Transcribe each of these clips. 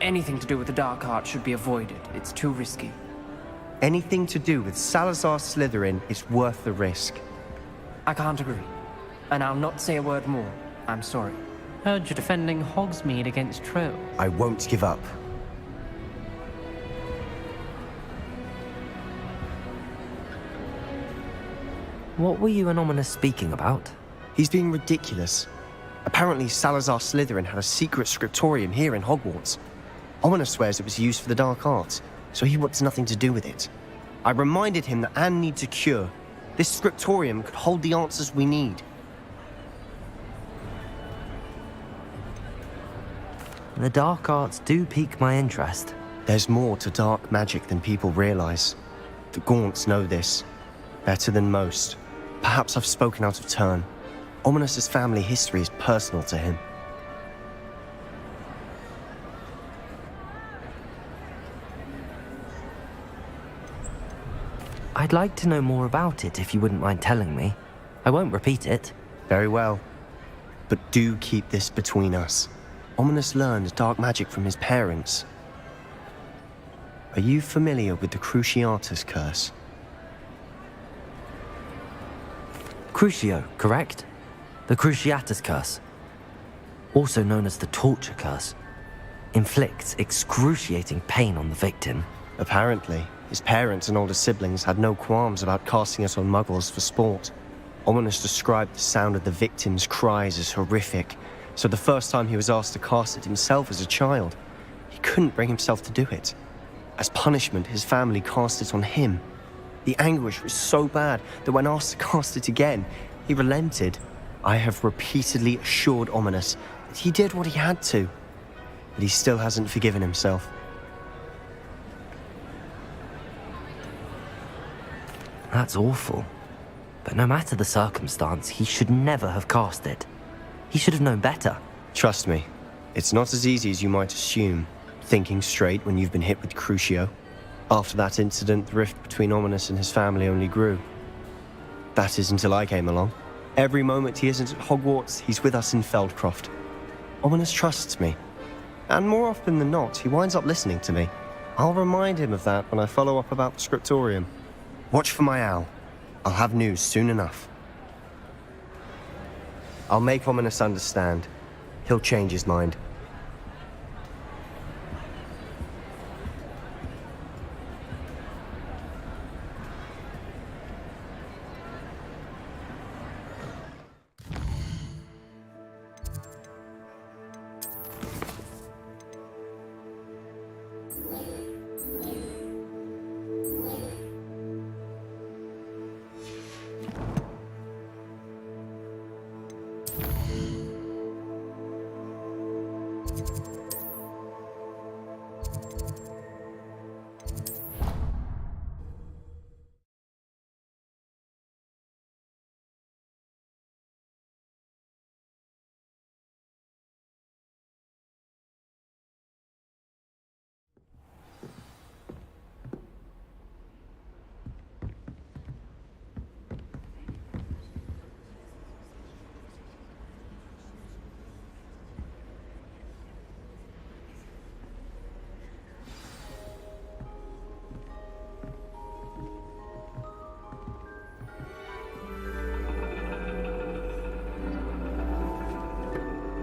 anything to do with the dark art should be avoided. It's too risky. Anything to do with Salazar Slytherin is worth the risk. I can't agree. And I'll not say a word more. I'm sorry. Heard you're defending Hogsmeade against trolls. I won't give up. What were you and Ominous speaking about? He's being ridiculous. Apparently Salazar Slytherin had a secret scriptorium here in Hogwarts. Ominous swears it was used for the dark arts, so he wants nothing to do with it. I reminded him that Anne needs a cure. This scriptorium could hold the answers we need. The dark arts do pique my interest. There's more to dark magic than people realize. The Gaunts know this better than most. Perhaps I've spoken out of turn. Ominous's family history is personal to him. I'd like to know more about it if you wouldn't mind telling me. I won't repeat it. Very well. But do keep this between us. Ominous learned dark magic from his parents. Are you familiar with the Cruciatus curse? Crucio, correct? The Cruciatus curse. Also known as the torture curse. Inflicts excruciating pain on the victim. Apparently, his parents and older siblings had no qualms about casting it on muggles for sport. Ominous described the sound of the victim's cries as horrific, so the first time he was asked to cast it himself as a child, he couldn't bring himself to do it. As punishment, his family cast it on him. The anguish was so bad that when asked to cast it again, he relented. I have repeatedly assured Ominous that he did what he had to, but he still hasn't forgiven himself. That's awful. But no matter the circumstance, he should never have cast it. He should have known better. Trust me, it's not as easy as you might assume, thinking straight when you've been hit with Crucio. After that incident, the rift between Ominous and his family only grew. That is until I came along. Every moment he isn't at Hogwarts, he's with us in Feldcroft. Ominous trusts me. And more often than not, he winds up listening to me. I'll remind him of that when I follow up about the scriptorium. Watch for my owl. I'll have news soon enough. I'll make Ominous understand. He'll change his mind.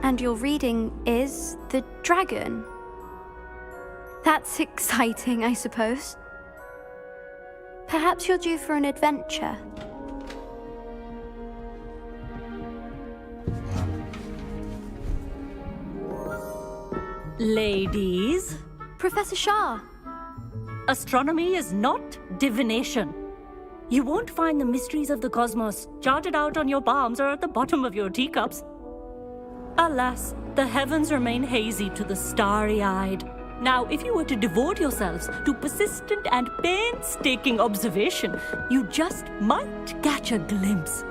And your reading is The Dragon. That's exciting, I suppose. Perhaps you're due for an adventure. Ladies, Professor Shah. astronomy is not divination. You won't find the mysteries of the cosmos charted out on your palms or at the bottom of your teacups. Alas, the heavens remain hazy to the starry-eyed. Now, if you were to devote yourselves to persistent and painstaking observation, you just might catch a glimpse.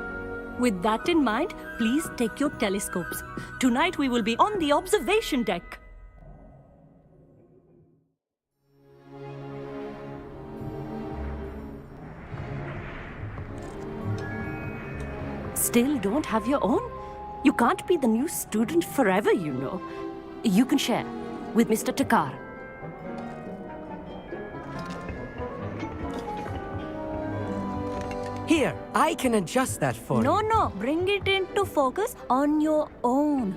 With that in mind, please take your telescopes. Tonight we will be on the observation deck. Still don't have your own? You can't be the new student forever, you know. You can share. with Mr. Takar. Here, I can adjust that for you. No, bring it into focus on your own.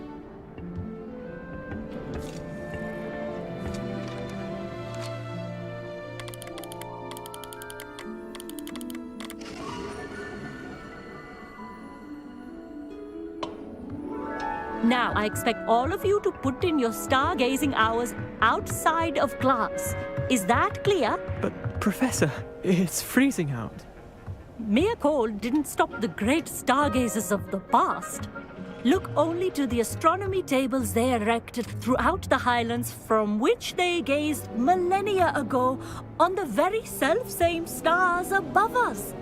Now, I expect all of you to put in your stargazing hours outside of class. Is that clear? But, Professor, it's freezing out. Mere cold didn't stop the great stargazers of the past. Look only to the astronomy tables they erected throughout the Highlands from which they gazed millennia ago on the very self-same stars above us.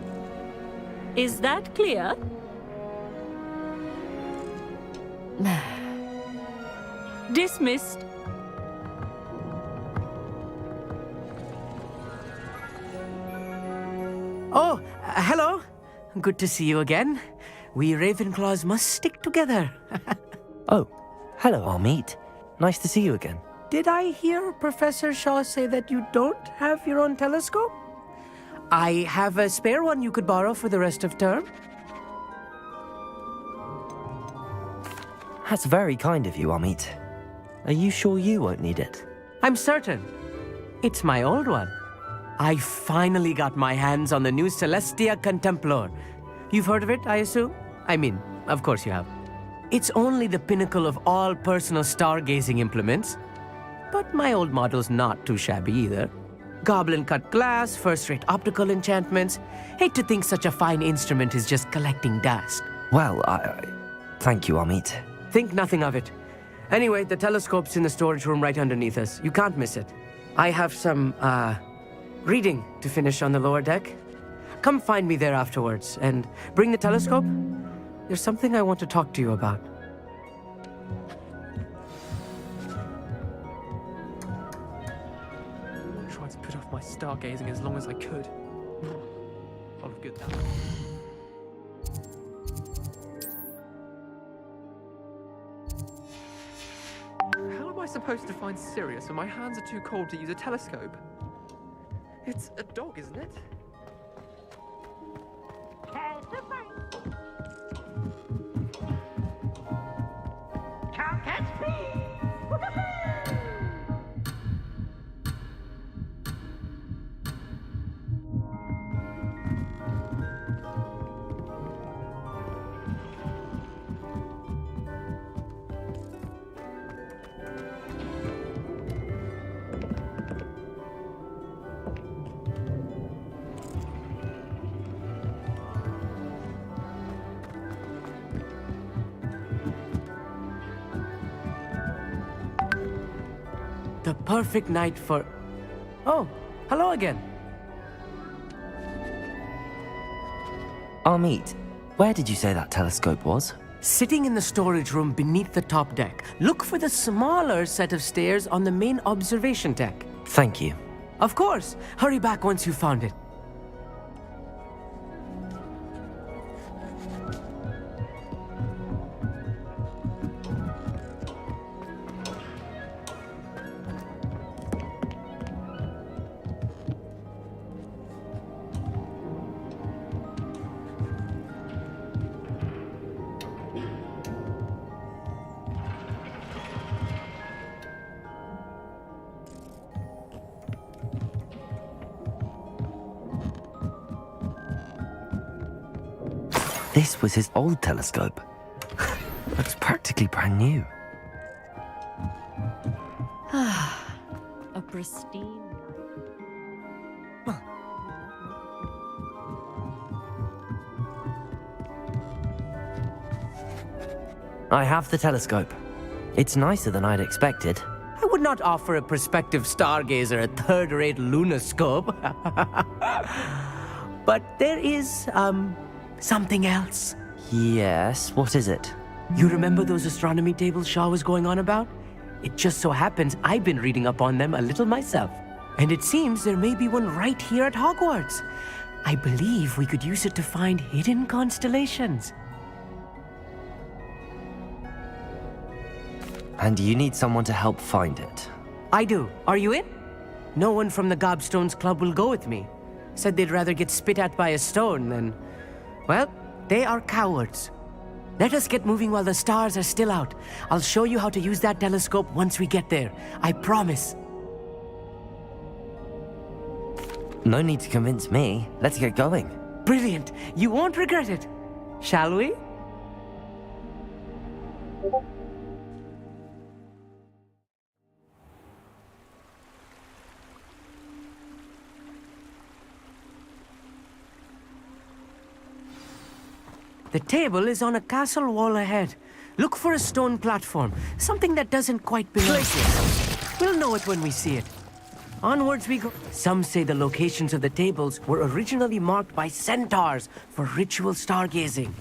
Is that clear? Dismissed. Oh, hello. Good to see you again. We Ravenclaws must stick together. Oh, hello, Amit. Nice to see you again. Did I hear Professor Shaw say that you don't have your own telescope? I have a spare one you could borrow for the rest of term. That's very kind of you, Amit. Are you sure you won't need it? I'm certain. It's my old one. I finally got my hands on the new Celestia Contemplar. You've heard of it, I assume? I mean, of course you have. It's only the pinnacle of all personal stargazing implements. But my old model's not too shabby either. Goblin-cut glass, first-rate optical enchantments. Hate to think such a fine instrument is just collecting dust. Well, thank you, Amit. Think nothing of it. Anyway, the telescope's in the storage room right underneath us. You can't miss it. I have some, reading to finish on the lower deck. Come find me there afterwards, and bring the telescope. There's something I want to talk to you about. I tried to put off my stargazing as long as I could. Lot of good that. How am I supposed to find Sirius when my hands are too cold to use a telescope? It's a dog, isn't it? Can't catch me! The perfect night for... Oh, hello again. Amit, where did you say that telescope was? Sitting in the storage room beneath the top deck. Look for the smaller set of stairs on the main observation deck. Thank you. Of course. Hurry back once you've found it. This was his old telescope. Looks practically brand new. A pristine. I have the telescope. It's nicer than I'd expected. I would not offer a prospective stargazer a third-rate lunoscope. But there is, something else. Yes, what is it? You remember those astronomy tables Shaw was going on about? It just so happens I've been reading up on them a little myself. And it seems there may be one right here at Hogwarts. I believe we could use it to find hidden constellations. And you need someone to help find it. I do. Are you in? No one from the Gobstones Club will go with me. Said they'd rather get spit at by a stone than... Well, they are cowards. Let us get moving while the stars are still out. I'll show you how to use that telescope once we get there. I promise. No need to convince me. Let's get going. Brilliant. You won't regret it. Shall we? The table is on a castle wall ahead. Look for a stone platform, something that doesn't quite belong here. We'll know it when we see it. Onwards we go. Some say the locations of the tables were originally marked by centaurs for ritual stargazing.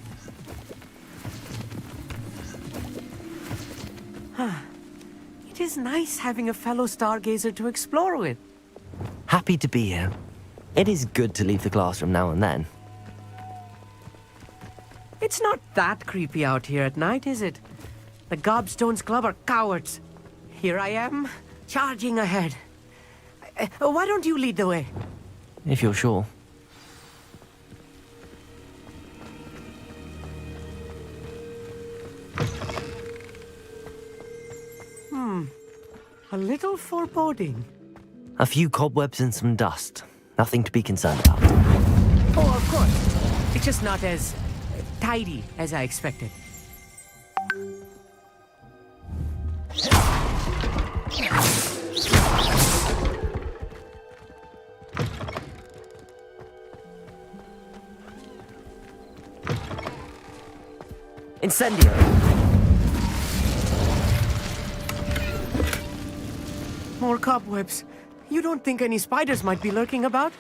It is nice having a fellow stargazer to explore with. Happy to be here. It is good to leave the classroom now and then. It's not that creepy out here at night, is it? The Gobstones Club are cowards. Here I am, charging ahead. Why don't you lead the way? If you're sure. A little foreboding. A few cobwebs and some dust. Nothing to be concerned about. Oh, of course. It's just not as tidy as I expected. Incendio! More cobwebs. You don't think any spiders might be lurking about?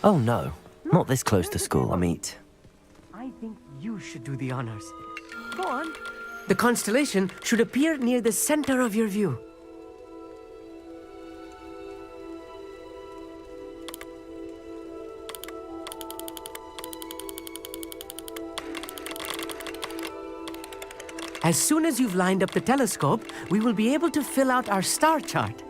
Oh no, not this close to school, Amit. I think you should do the honors. Go on. The constellation should appear near the center of your view. As soon as you've lined up the telescope, we will be able to fill out our star chart.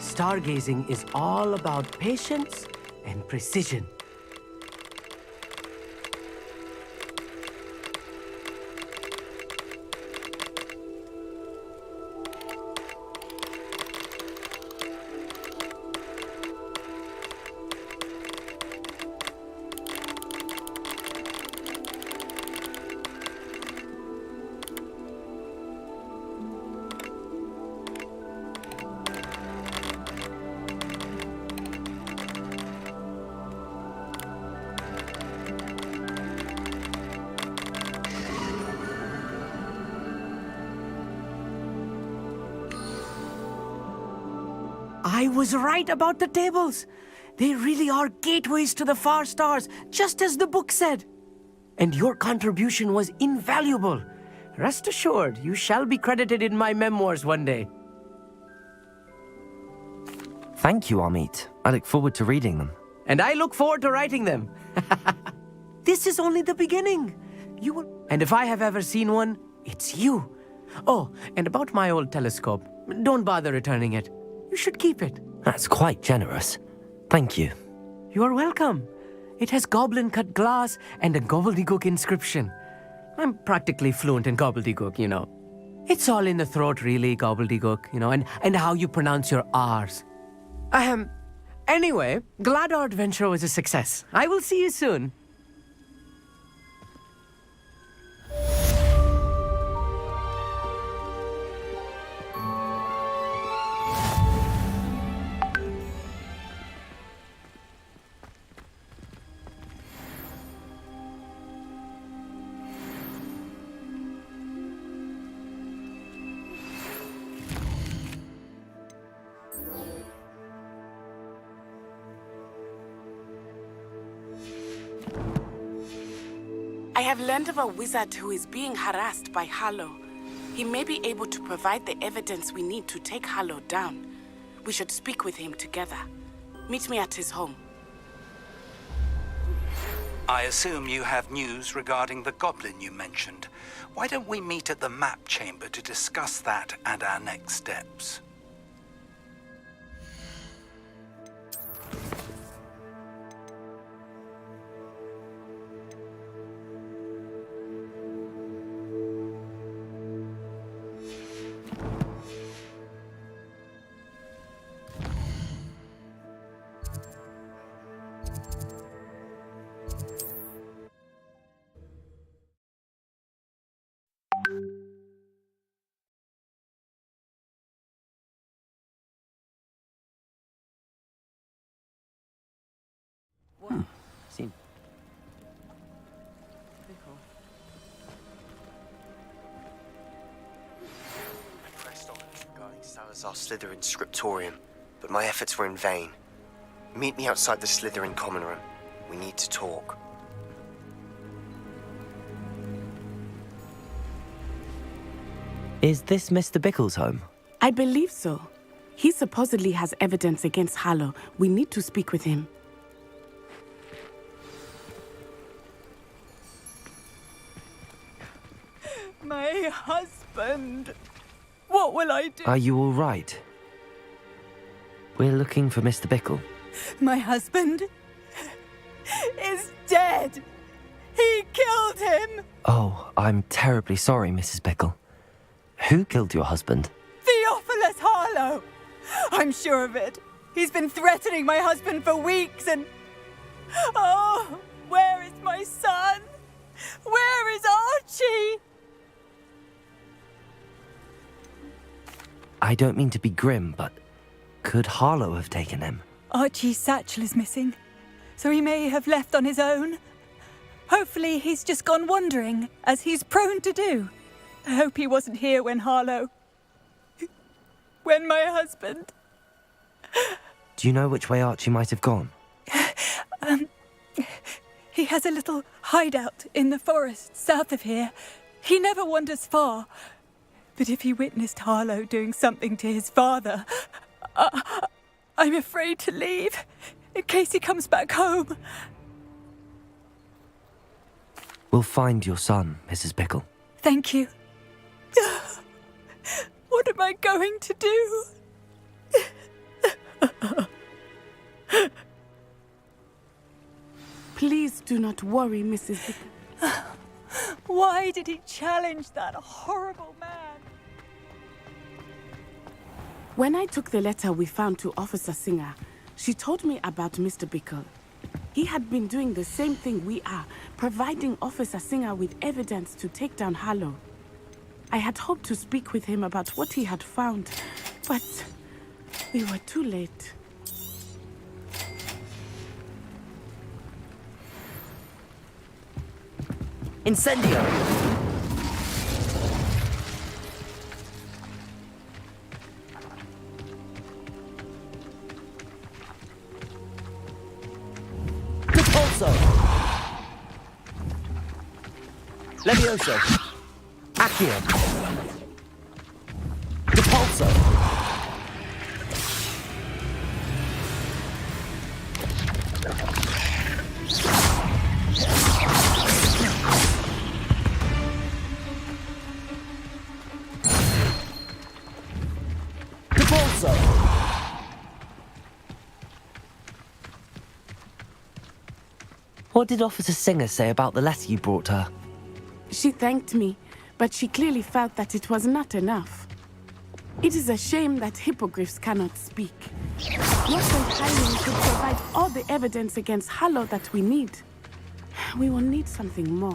Stargazing is all about patience and precision. I was right about the tables. They really are gateways to the far stars, just as the book said. And your contribution was invaluable. Rest assured, you shall be credited in my memoirs one day. Thank you, Amit. I look forward to reading them. And I look forward to writing them. This is only the beginning. You will... And if I have ever seen one, it's you. Oh, and about my old telescope. Don't bother returning it. You should keep it. That's quite generous. Thank you. You are welcome. It has goblin-cut glass and a gobbledygook inscription. I'm practically fluent in gobbledygook, you know. It's all in the throat, really, gobbledygook, you know, and how you pronounce your R's. Anyway, glad our adventure was a success. I will see you soon. I have learned of a wizard who is being harassed by Harlow. He may be able to provide the evidence we need to take Harlow down. We should speak with him together. Meet me at his home. I assume you have news regarding the goblin you mentioned. Why don't we meet at the map chamber to discuss that and our next steps? Seem I pressed on regarding Salazar Slytherin's scriptorium, but my efforts were in vain. Meet me outside the Slytherin common room. We need to talk. Is this Mr. Bickle's home? I believe so. He supposedly has evidence against Harlow. We need to speak with him. My husband. What will I do? Are you all right? We're looking for Mr. Bickle. My husband is dead. He killed him. Oh, I'm terribly sorry, Mrs. Bickle. Who killed your husband? Theophilus Harlow. I'm sure of it. He's been threatening my husband for weeks and... Oh, where is my son? Where is Archie? I don't mean to be grim, but could Harlow have taken him? Archie's satchel is missing, so he may have left on his own. Hopefully he's just gone wandering, as he's prone to do. I hope he wasn't here when when my husband... Do you know which way Archie might have gone? He has a little hideout in the forest south of here. He never wanders far. But if he witnessed Harlow doing something to his father, I'm afraid to leave, in case he comes back home. We'll find your son, Mrs. Bickle. Thank you. What am I going to do? Please do not worry, Mrs. Bickle. Why did he challenge that horrible man? When I took the letter we found to Officer Singer, she told me about Mr. Bickle. He had been doing the same thing we are, providing Officer Singer with evidence to take down Harlow. I had hoped to speak with him about what he had found, but we were too late. Incendio! Repulso! Levioso! Accio! Repulso! What did Officer Singer say about the letter you brought her? She thanked me, but she clearly felt that it was not enough. It is a shame that hippogriffs cannot speak. Not Highland could provide all the evidence against Harlow that we need. We will need something more.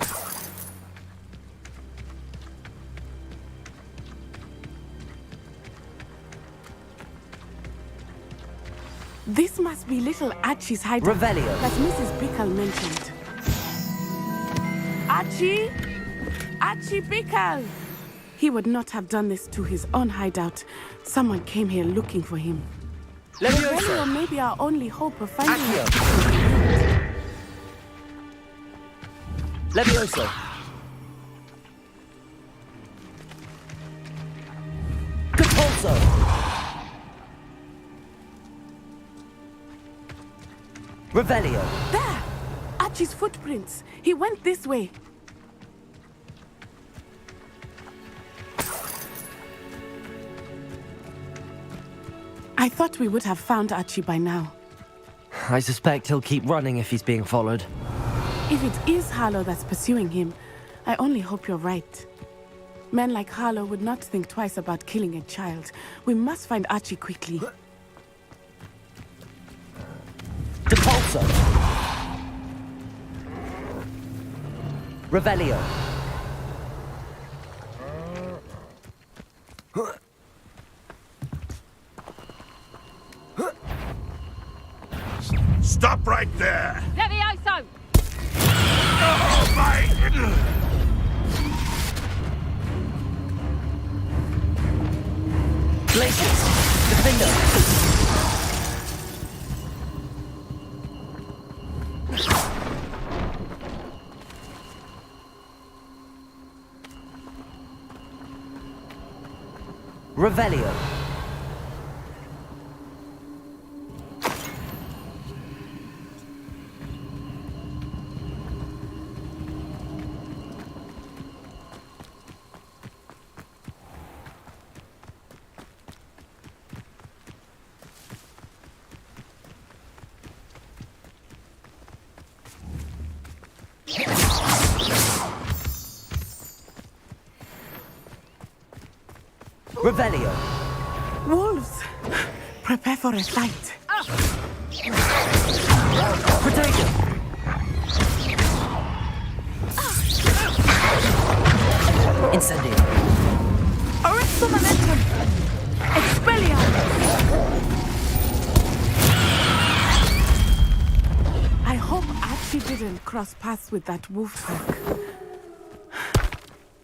This must be little Archie's hideout Revelio. that Mrs. Bickle mentioned. Archie? Archie Bickle! He would not have done this to his own hideout. Someone came here looking for him. Revelio may be our only hope of finding him. Levioso! Capulso! Revelio! There! Archie's footprints. He went this way. I thought we would have found Archie by now. I suspect he'll keep running if he's being followed. If it is Harlow that's pursuing him, I only hope you're right. Men like Harlow would not think twice about killing a child. We must find Archie quickly. Depulso! Revelio! Stop right there! Levioso! Oh, my... Glacius! Defender! Revelio! Revelio! Wolves! Prepare for a fight. Potato! Incendio! Arresto momentum! Expelliarmus! I hope Archie didn't cross paths with that wolf pack.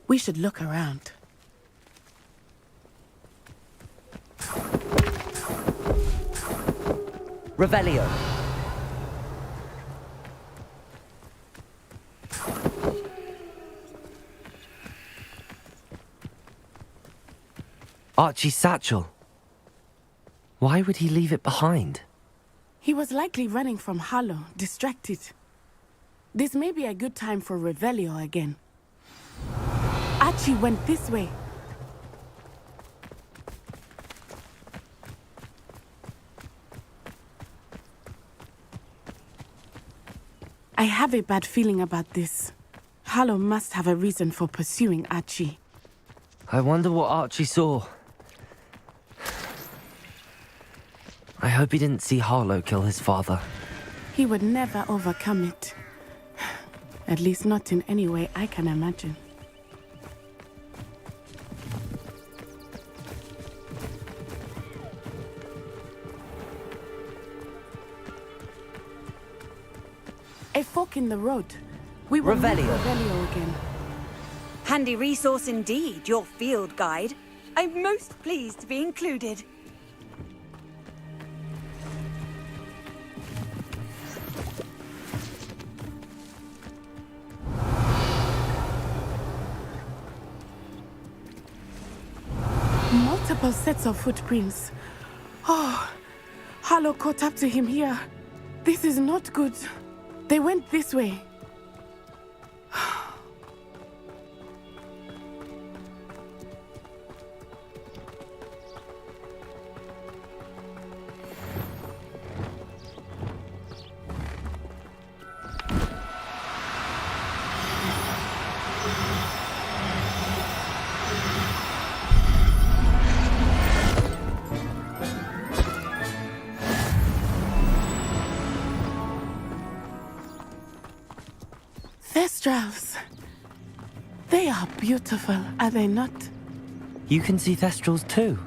We should look around. Revelio! Archie's satchel. Why would he leave it behind? He was likely running from Harlow, distracted. This may be a good time for Revelio again. Archie went this way. I have a bad feeling about this. Harlow must have a reason for pursuing Archie. I wonder what Archie saw. I hope he didn't see Harlow kill his father. He would never overcome it. At least not in any way I can imagine. A fork in the road. We will meet Revelio again. Handy resource indeed, your field guide. I'm most pleased to be included. Multiple sets of footprints. Oh, Harlow caught up to him here. This is not good. They went this way. Thestrals. They are beautiful, are they not? You can see Thestrals too?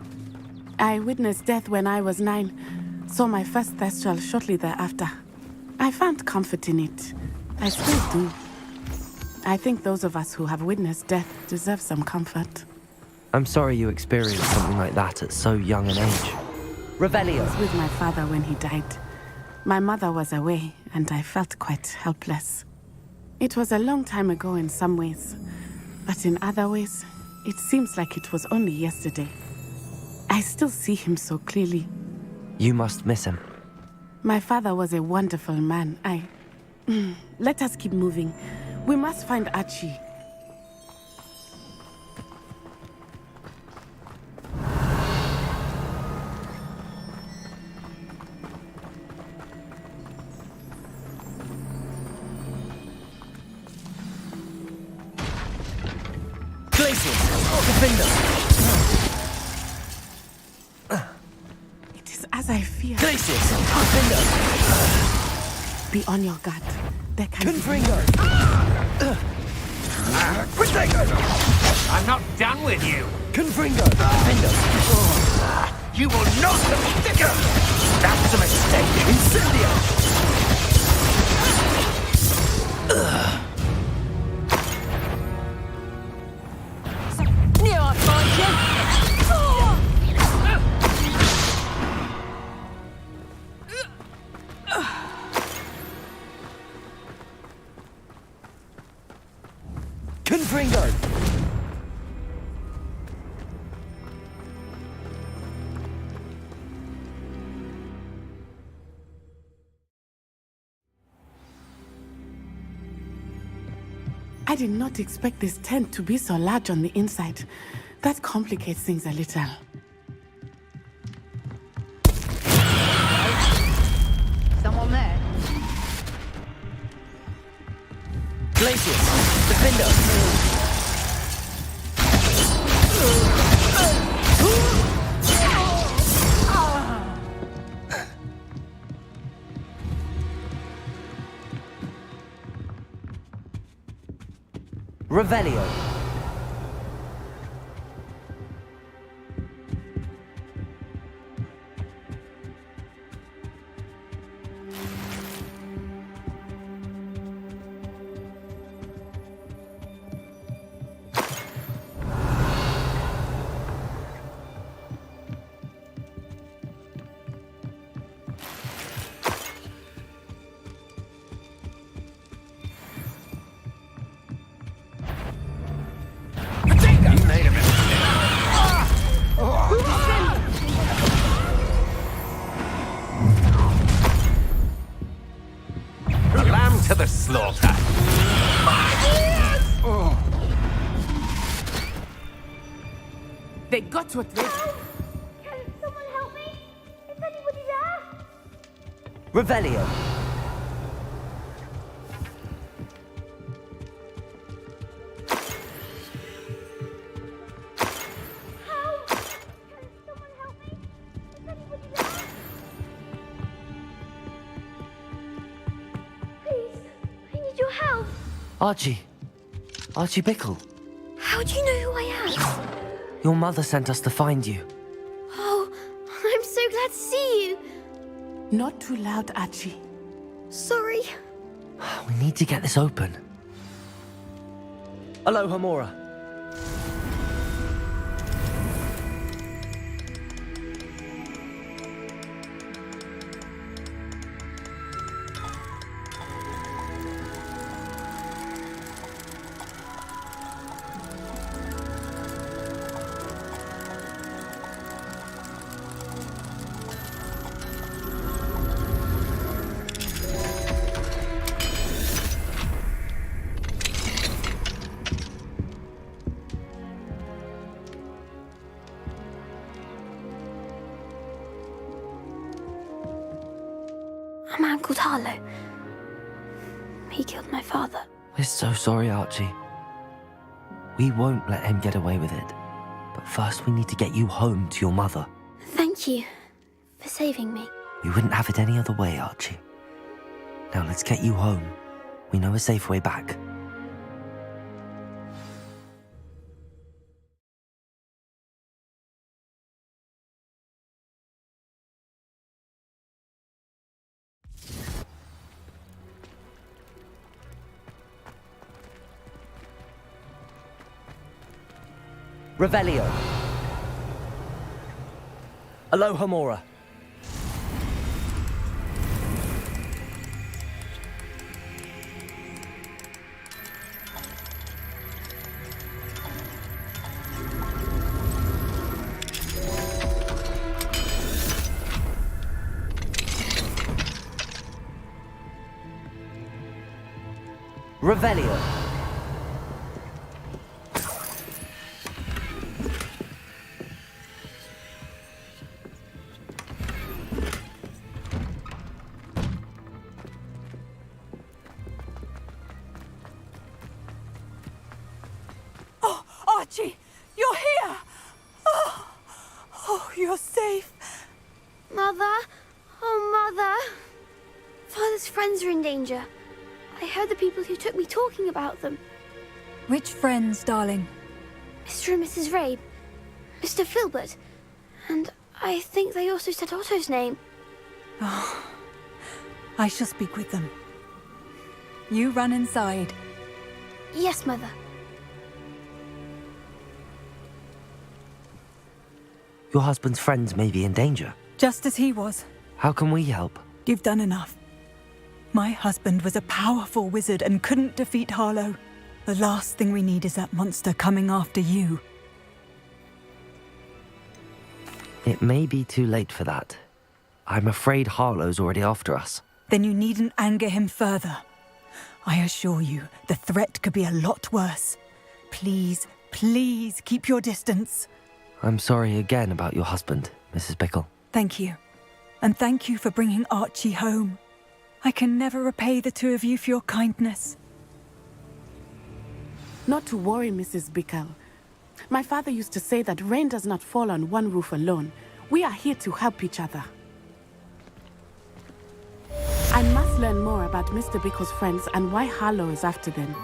I witnessed death when I was 9. Saw my first Thestral shortly thereafter. I found comfort in it. I still do. I think those of us who have witnessed death deserve some comfort. I'm sorry you experienced something like that at so young an age. Revelio! I was with my father when he died. My mother was away, and I felt quite helpless. It was a long time ago in some ways, but in other ways, it seems like it was only yesterday. I still see him so clearly. You must miss him. My father was a wonderful man. Let us keep moving. We must find Archie. It is as I feared. Be on your guard. There can be... I'm not done with you. Confringo! You will not sticker. That's a mistake. Incendio! Near I find you! Confringo! I did not expect this tent to be so large on the inside. That complicates things a little. Someone there? Glacius! Defend us! Revelio. To the slaughter. They got what they... Can someone help me? Is anybody there? Revelio. Archie Bickle. How do you know who I am? Your mother sent us to find you. Oh, I'm so glad to see you. Not too loud, Archie. Sorry. We need to get this open. Aloha Mora. I'm Uncle Tarlo. He killed my father. We're so sorry, Archie. We won't let him get away with it. But first we need to get you home to your mother. Thank you for saving me. We wouldn't have it any other way, Archie. Now let's get you home. We know a safe way back. Revelio. Aloha Mora. Revelio. Oh, Archie, you're here! Oh, you're safe. Mother? Oh, Mother. Father's friends are in danger. I heard the people who took me talking about them. Which friends, darling? Mr. and Mrs. Rabe, Mr. Filbert, and I think they also said Otto's name. Oh, I shall speak with them. You run inside. Yes, Mother. Your husband's friends may be in danger. Just as he was. How can we help? You've done enough. My husband was a powerful wizard and couldn't defeat Harlow. The last thing we need is that monster coming after you. It may be too late for that. I'm afraid Harlow's already after us. Then you needn't anger him further. I assure you, the threat could be a lot worse. Please, please keep your distance. I'm sorry again about your husband, Mrs. Bickle. Thank you. And thank you for bringing Archie home. I can never repay the two of you for your kindness. Not to worry, Mrs. Bickle. My father used to say that rain does not fall on one roof alone. We are here to help each other. I must learn more about Mr. Bickle's friends and why Harlow is after them.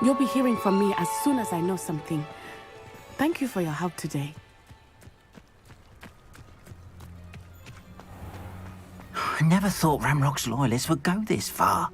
You'll be hearing from me as soon as I know something. Thank you for your help today. I never thought Ramrock's loyalists would go this far.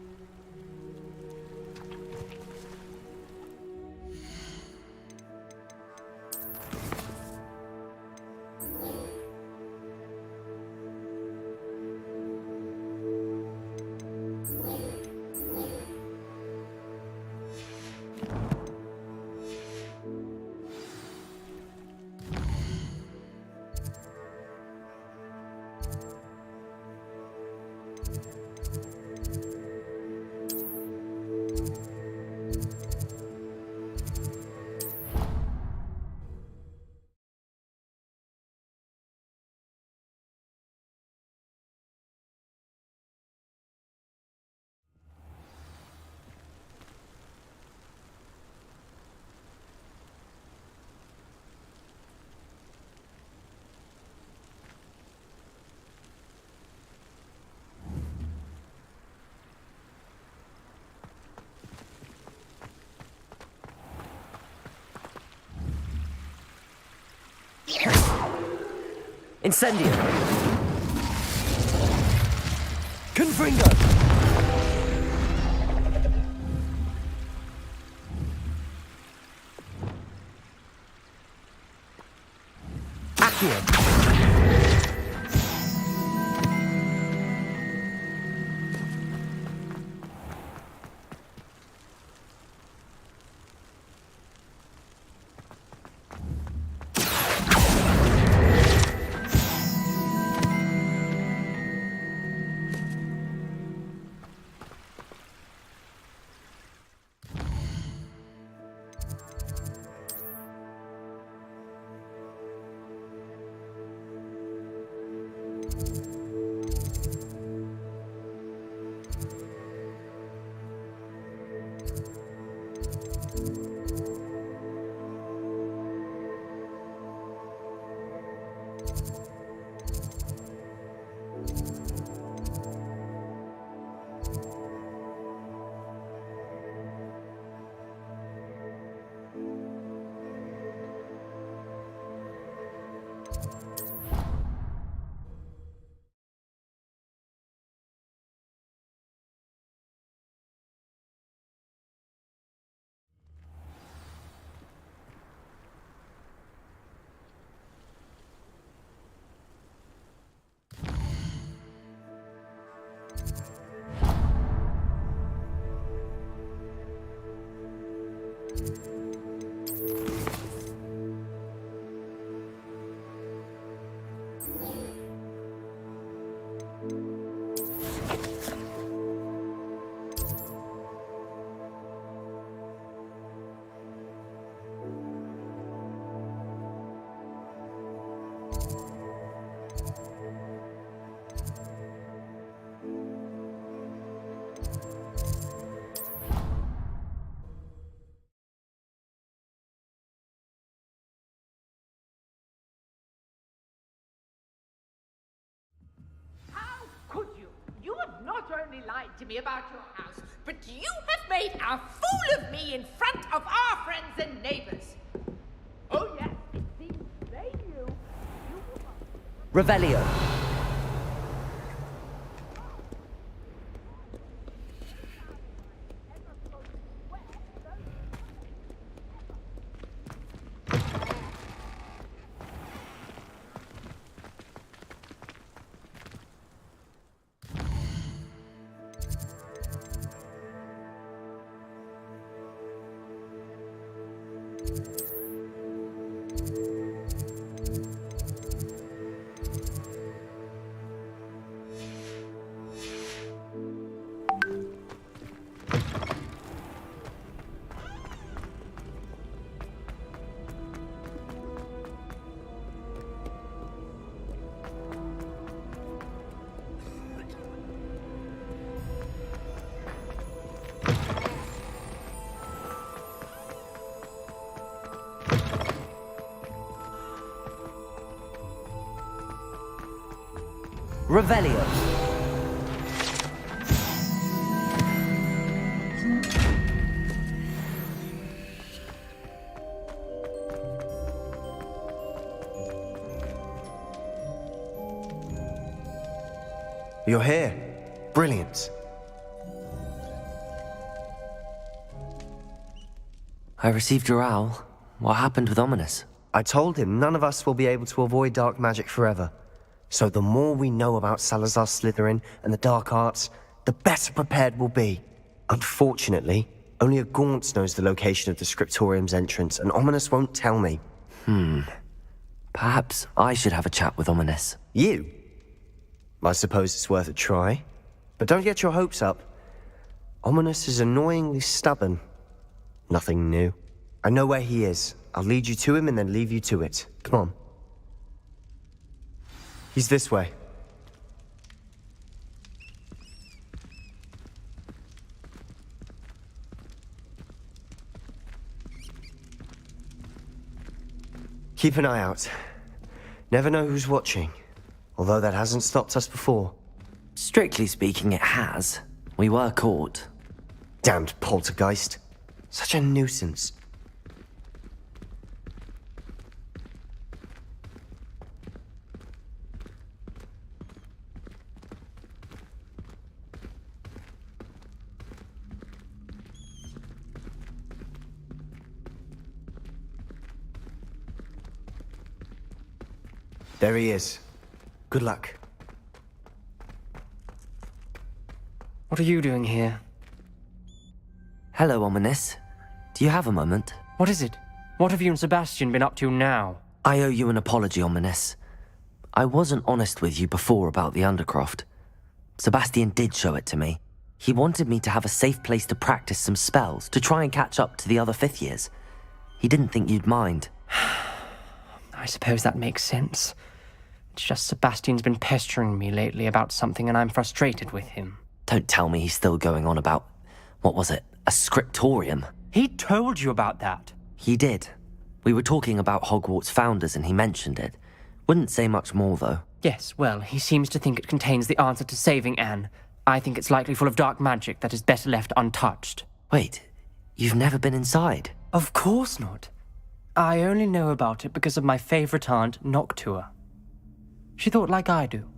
Incendio! Confringo! Accio! only lied to me about your house, but you have made a fool of me in front of our friends and neighbors. Oh, yes, it seems they knew you were... Revelio. Revelio. You're here. Brilliant. I received your owl. What happened with Ominous? I told him none of us will be able to avoid dark magic forever. So the more we know about Salazar Slytherin and the dark arts, the better prepared we'll be. Unfortunately, only a Gaunt knows the location of the Scriptorium's entrance, and Ominous won't tell me. Perhaps I should have a chat with Ominous. You? I suppose it's worth a try. But don't get your hopes up. Ominous is annoyingly stubborn. Nothing new. I know where he is. I'll lead you to him and then leave you to it. Come on. He's this way. Keep an eye out. Never know who's watching. Although that hasn't stopped us before. Strictly speaking, it has. We were caught. Damned poltergeist. Such a nuisance. There he is. Good luck. What are you doing here? Hello, Ominous. Do you have a moment? What is it? What have you and Sebastian been up to now? I owe you an apology, Ominous. I wasn't honest with you before about the Undercroft. Sebastian did show it to me. He wanted me to have a safe place to practice some spells, to try and catch up to the other fifth years. He didn't think you'd mind. I suppose that makes sense. It's just Sebastian's been pestering me lately about something and I'm frustrated with him. Don't tell me he's still going on about, what was it, a scriptorium? He told you about that. He did. We were talking about Hogwarts founders and he mentioned it. Wouldn't say much more, though. Yes, well, he seems to think it contains the answer to saving Anne. I think it's likely full of dark magic that is better left untouched. Wait, you've never been inside? Of course not. I only know about it because of my favorite aunt, Noctua. She thought like I do.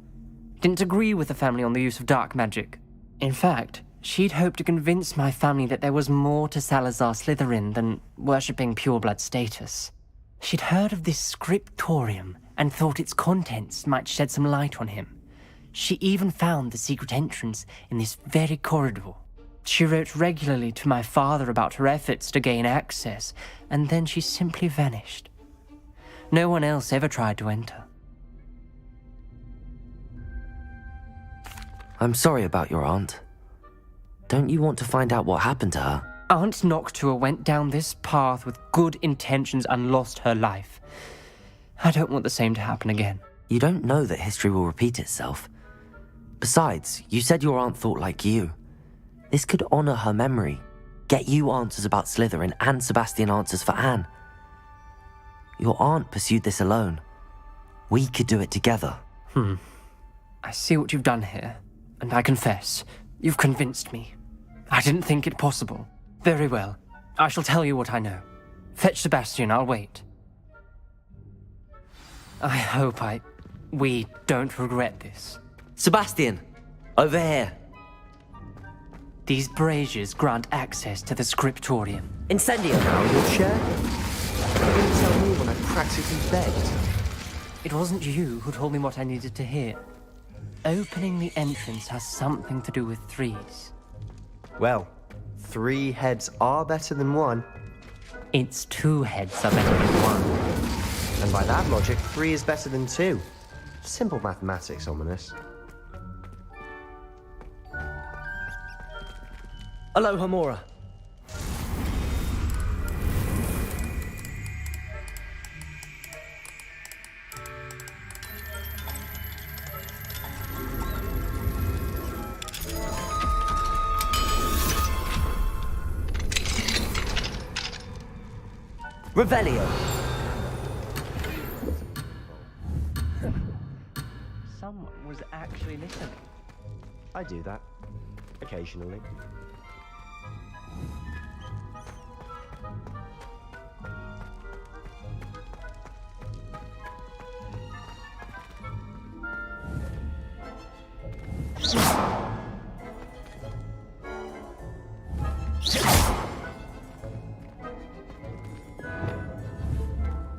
Didn't agree with the family on the use of dark magic. In fact, she'd hoped to convince my family that there was more to Salazar Slytherin than worshipping pureblood status. She'd heard of this scriptorium and thought its contents might shed some light on him. She even found the secret entrance in this very corridor. She wrote regularly to my father about her efforts to gain access, and then she simply vanished. No one else ever tried to enter. I'm sorry about your aunt. Don't you want to find out what happened to her? Aunt Noctua went down this path with good intentions and lost her life. I don't want the same to happen again. You don't know that history will repeat itself. Besides, you said your aunt thought like you. This could honor her memory, get you answers about Slytherin and Sebastian answers for Anne. Your aunt pursued this alone. We could do it together. I see what you've done here, and I confess, You've convinced me. I didn't think it possible. Very well. I shall tell you what I know. Fetch Sebastian, I'll wait. I hope we don't regret this. Sebastian! Over here! These braziers grant access to the scriptorium. Incendio! Now you'll share? You didn't tell me when I practically begged. It wasn't you who told me what I needed to hear. Opening the entrance has something to do with threes. Well, 3 heads are better than 1. It's 2 heads are better than 1. And by that logic, 3 is better than 2. Simple mathematics, Ominous. Aloha, Mora. Revelio. Someone was actually listening. I do that. Occasionally.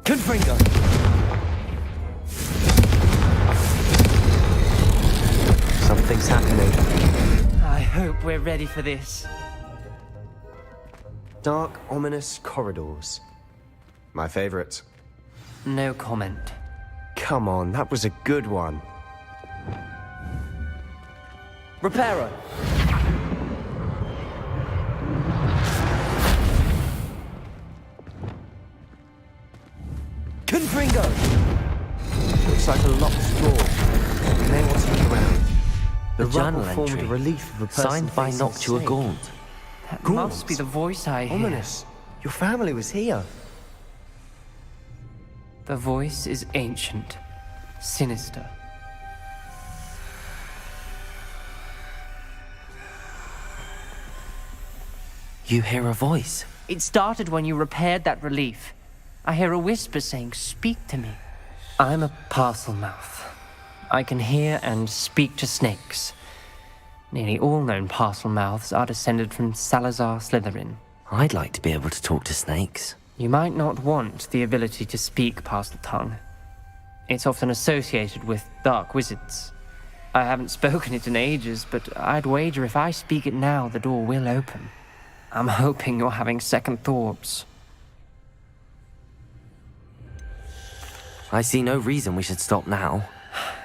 Confringo! Something's happening. I hope we're ready for this. Dark, ominous corridors. My favorite. No comment. Come on, that was a good one. Reparo! Confringo! Looks like a locked door. You may want to look around. The journal rubble formed entry. a relief of a person Signed by facing Noctua snake. Gaunt. That must be the voice I hear. Ominous. Your family was here. The voice is ancient, sinister. You hear a voice. It started when you repaired that relief. I hear a whisper saying, "Speak to me." I'm a parcel mouth. I can hear and speak to snakes. Nearly all known parcel mouths are descended from Salazar Slytherin. I'd like to be able to talk to snakes. You might not want the ability to speak parcel tongue. It's often associated with dark wizards. I haven't spoken it in ages, but I'd wager if I speak it now, the door will open. I'm hoping you're having second thoughts. I see no reason we should stop now.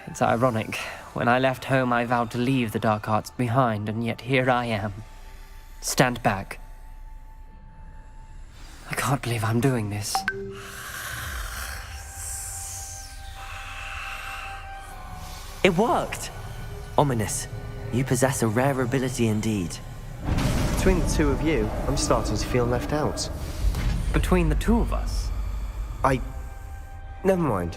It's ironic. When I left home, I vowed to leave the dark arts behind, and yet here I am. Stand back. I can't believe I'm doing this. It worked! Ominous, you possess a rare ability indeed. Between the 2 of you, I'm starting to feel left out. Between the 2 of us? Never mind.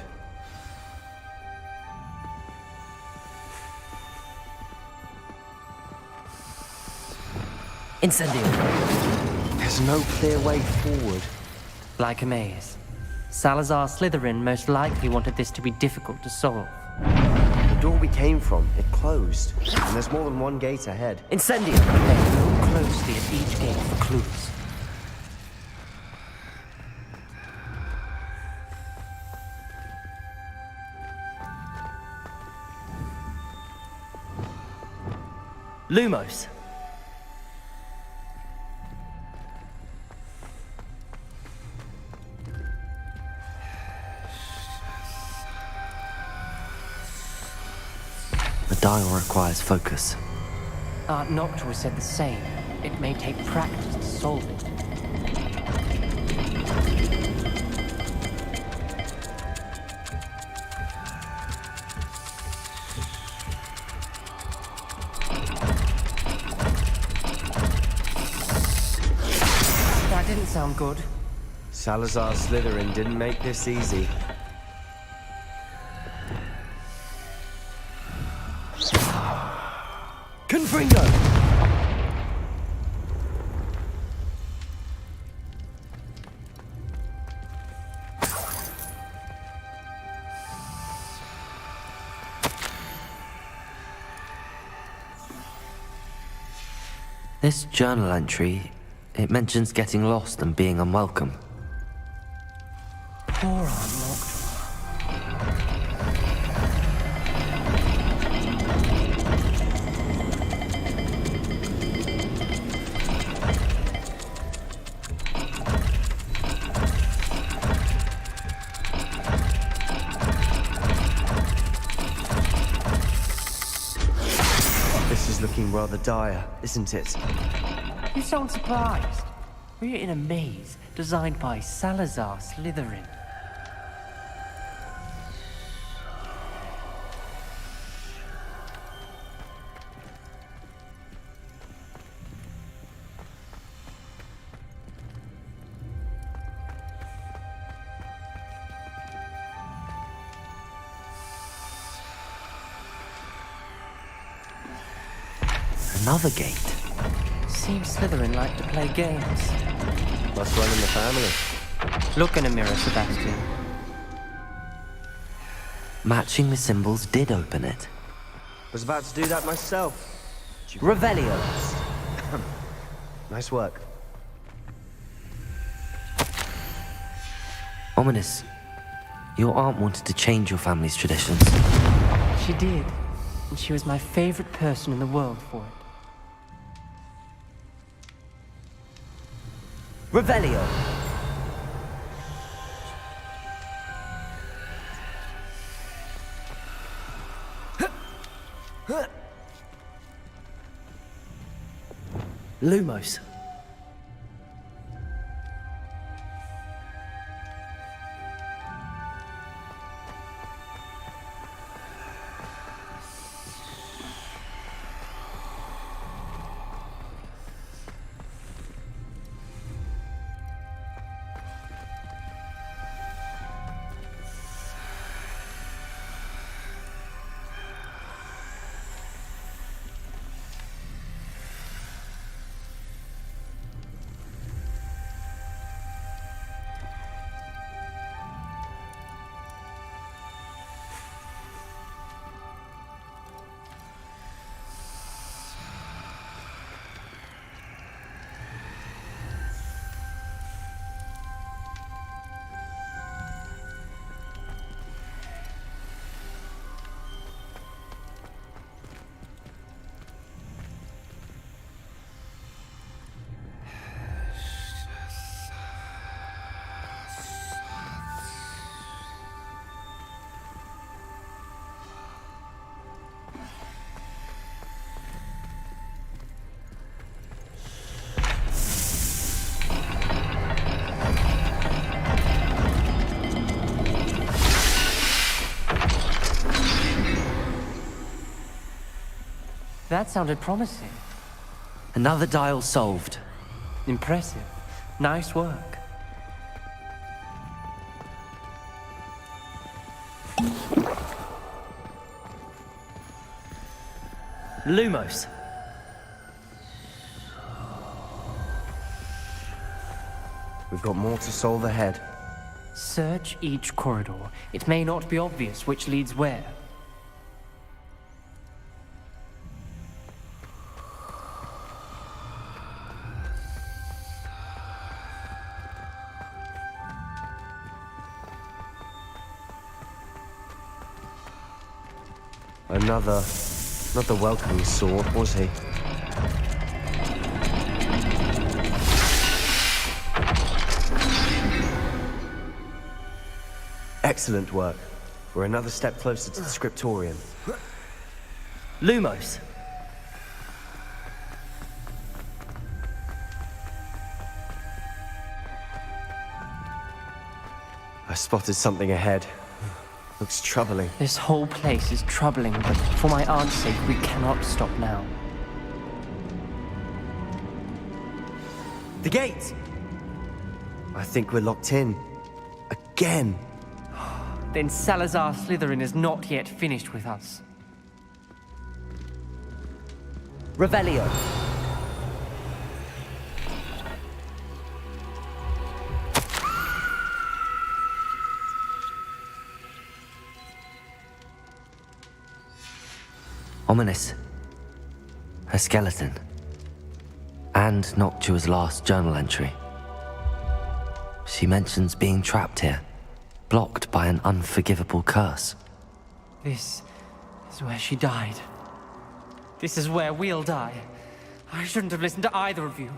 Incendio. There's no clear way forward. Like a maze. Salazar Slytherin most likely wanted this to be difficult to solve. The door we came from, it closed. And there's more than one gate ahead. Incendio! Then look closely at each gate for clues. Lumos. The dial requires focus. Aunt Noctua said the same. It may take practice to solve it. That didn't sound good. Salazar Slytherin didn't make this easy. Confringo! This journal entry, it mentions getting lost and being unwelcome. Poor Aunt Noctua. This is looking rather dire, isn't it? You sound surprised. We're in a maze designed by Salazar Slytherin. Another gate. Seems Slytherin like to play games. Must run in the family. Look in a mirror, Sebastian. Matching the symbols did open it. Was about to do that myself. Revelio. Nice work. Ominous. Your aunt wanted to change your family's traditions. She did. And she was my favorite person in the world for it. Revelio. Lumos. That sounded promising. Another dial solved. Impressive. Nice work. Lumos. We've got more to solve ahead. Search each corridor. It may not be obvious which leads where. Another... not the welcoming sort, was he? Excellent work. We're another step closer to the scriptorium. Lumos. I spotted something ahead. Looks troubling. This whole place is troubling, but for my aunt's sake, we cannot stop now. The gate! I think we're locked in. Again! Then Salazar Slytherin is not yet finished with us. Revelio. Ominous. A skeleton. And Noctua's last journal entry. She mentions being trapped here, blocked by an unforgivable curse. This is where she died. This is where we'll die. I shouldn't have listened to either of you.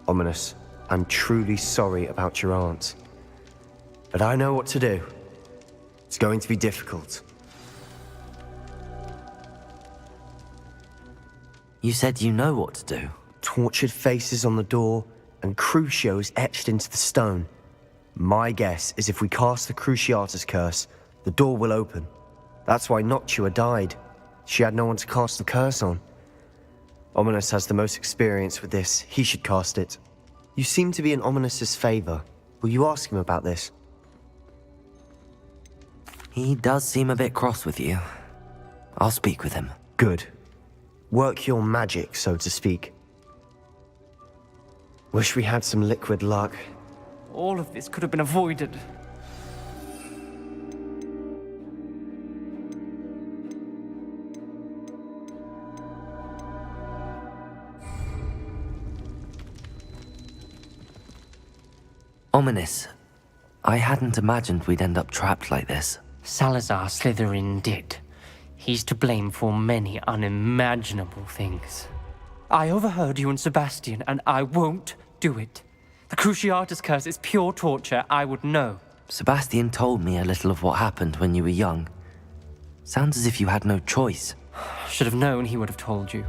Ominous, I'm truly sorry about your aunt. But I know what to do. It's going to be difficult. You said you know what to do. Tortured faces on the door, and Crucios etched into the stone. My guess is if we cast the Cruciatus curse, the door will open. That's why Noctua died. She had no one to cast the curse on. Ominous has the most experience with this. He should cast it. You seem to be in Ominous's favor. Will you ask him about this? He does seem a bit cross with you. I'll speak with him. Good. Work your magic, so to speak. Wish we had some liquid luck. All of this could have been avoided. Ominous. I hadn't imagined we'd end up trapped like this. Salazar Slytherin did. He's to blame for many unimaginable things. I overheard you and Sebastian, and I won't do it. The Cruciatus curse is pure torture, I would know. Sebastian told me a little of what happened when you were young. Sounds as if you had no choice. Should have known he would have told you.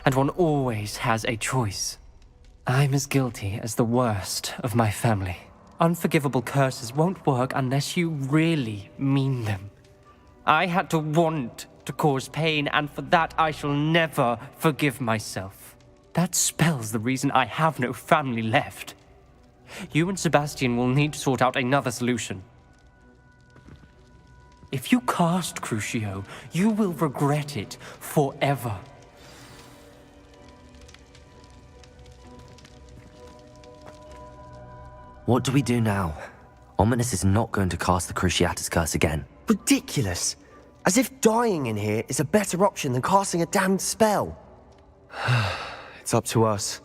And one always has a choice. I'm as guilty as the worst of my family. Unforgivable curses won't work unless you really mean them. I had to want to cause pain, and for that I shall never forgive myself. That spells the reason I have no family left. You and Sebastian will need to sort out another solution. If you cast Crucio, you will regret it forever. What do we do now? Ominous is not going to cast the Cruciatus curse again. Ridiculous! As if dying in here is a better option than casting a damned spell. It's up to us.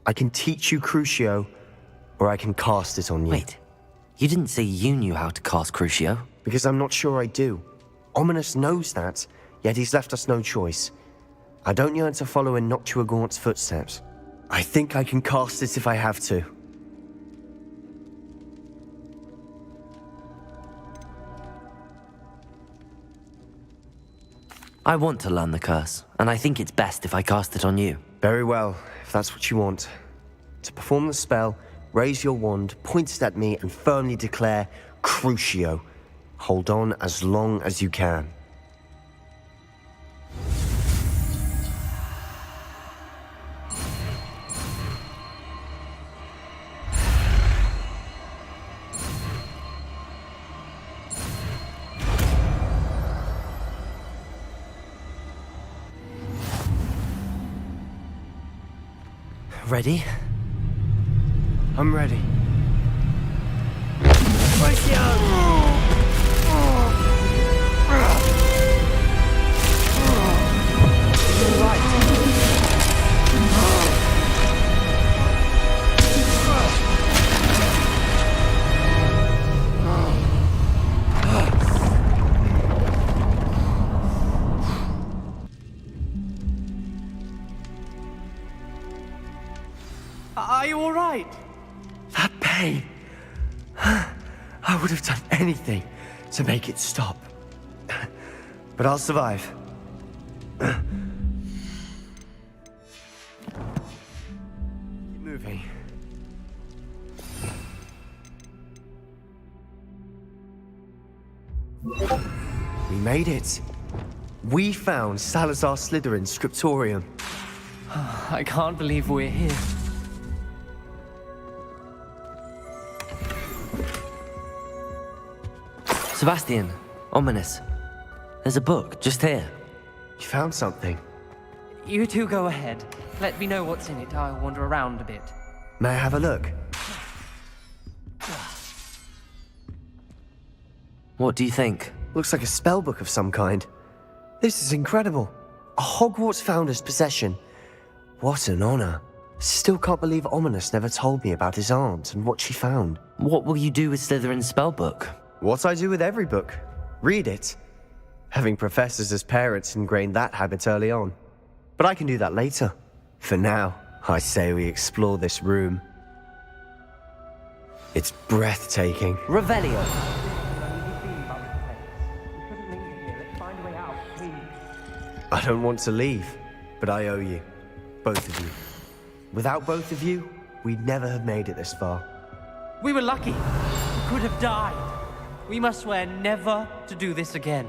I can teach you Crucio, or I can cast it on you. Wait, you didn't say you knew how to cast Crucio? Because I'm not sure I do. Ominous knows that, yet he's left us no choice. I don't yearn to follow in Noctua Gaunt's footsteps. I think I can cast it if I have to. I want to learn the curse, and I think it's best if I cast it on you. Very well, if that's what you want. To perform the spell, raise your wand, point it at me, and firmly declare, Crucio. Hold on as long as you can. Ready? I'm ready. Are you all right? That pain. I would have done anything to make it stop. But I'll survive. Keep moving. We made it. We found Salazar Slytherin's scriptorium. I can't believe we're here. Sebastian, Ominous. There's a book just here. You found something. You two go ahead. Let me know what's in it. I'll wander around a bit. May I have a look? What do you think? Looks like a spellbook of some kind. This is incredible. A Hogwarts founder's possession. What an honor. Still can't believe Ominous never told me about his aunt and what she found. What will you do with Slytherin's spellbook? What I do with every book. Read it. Having professors as parents ingrained that habit early on. But I can do that later. For now, I say we explore this room. It's breathtaking. Revelio. I don't want to leave, but I owe you. Both of you. Without both of you, we'd never have made it this far. We were lucky. We could have died. We must swear never to do this again.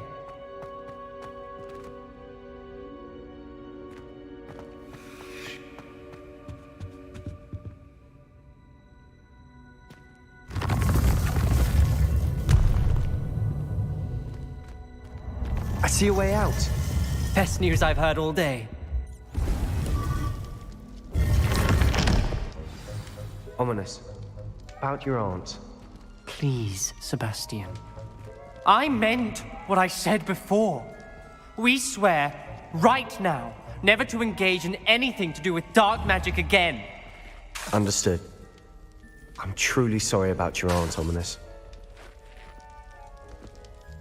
I see a way out. Best news I've heard all day. Ominous. About your aunt. Please, Sebastian. I meant what I said before. We swear, right now, never to engage in anything to do with dark magic again. Understood. I'm truly sorry about your aunt, Ominous.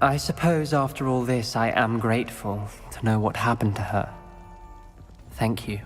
I suppose after all this, I am grateful to know what happened to her. Thank you.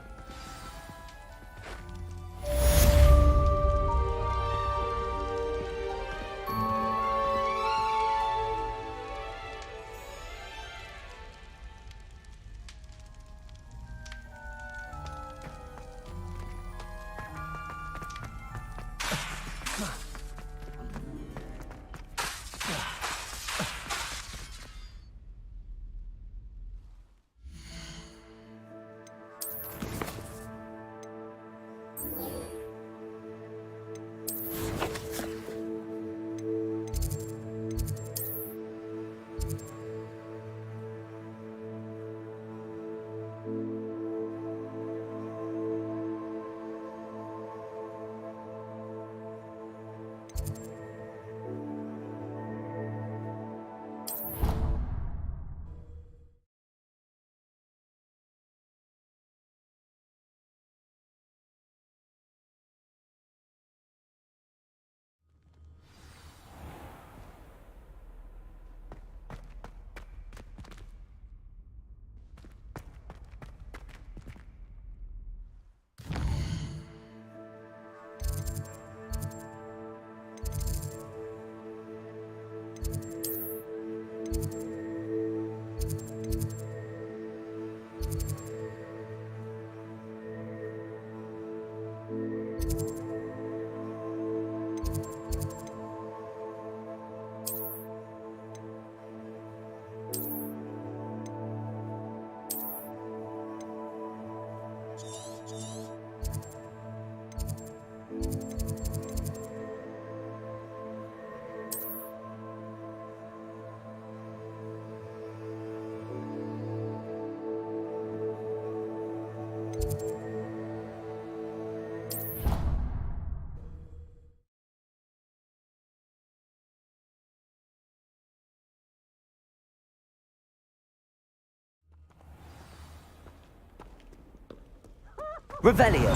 Revelio.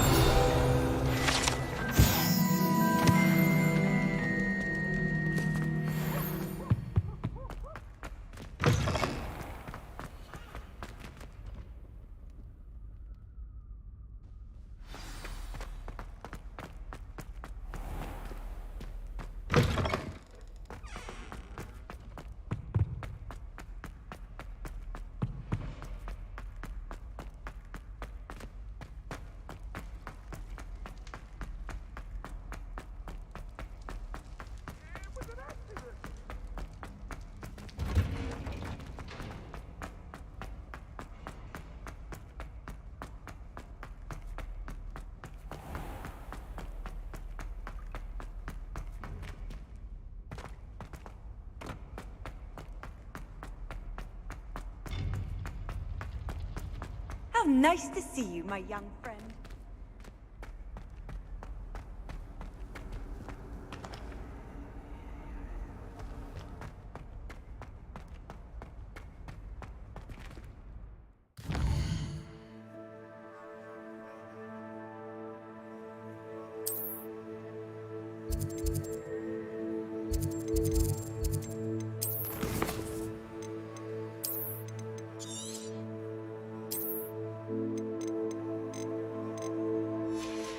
How nice to see you, my young friend.